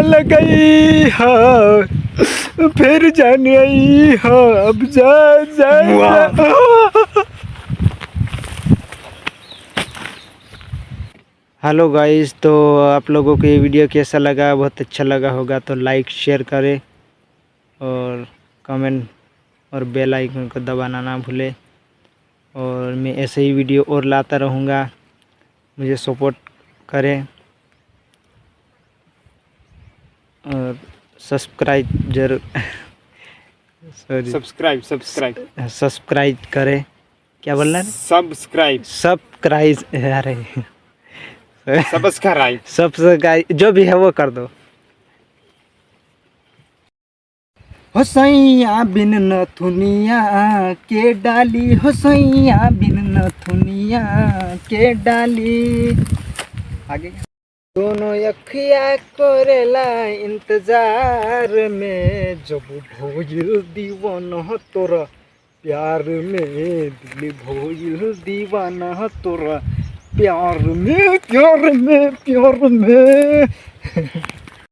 लगई है फिर जाने आई है अब जा जा, जा। हेलो गाइस, तो आप लोगों को ये वीडियो कैसा लगा? बहुत अच्छा लगा होगा तो लाइक शेयर करें और कमेंट और बेल आइकन को दबाना ना भूलें। और मैं ऐसे ही वीडियो और लाता रहूँगा, मुझे सपोर्ट करें और सब्सक्राइब जरूर सब्सक्राइब करें। क्या बोलना है? सब्सक्राइब अरे सब्सक्राइब जो भी है वो कर दो। हो सैया बिन नथुनिया के डाली, हो सैया बिन नथुनिया के डाली। आगे दोनों अखिया करेला इंतजार में, जब भोइल दीवाना तोरा प्यार में, दिल भोइल दीवाना तोरा प्यार में, प्यार में, प्यार में।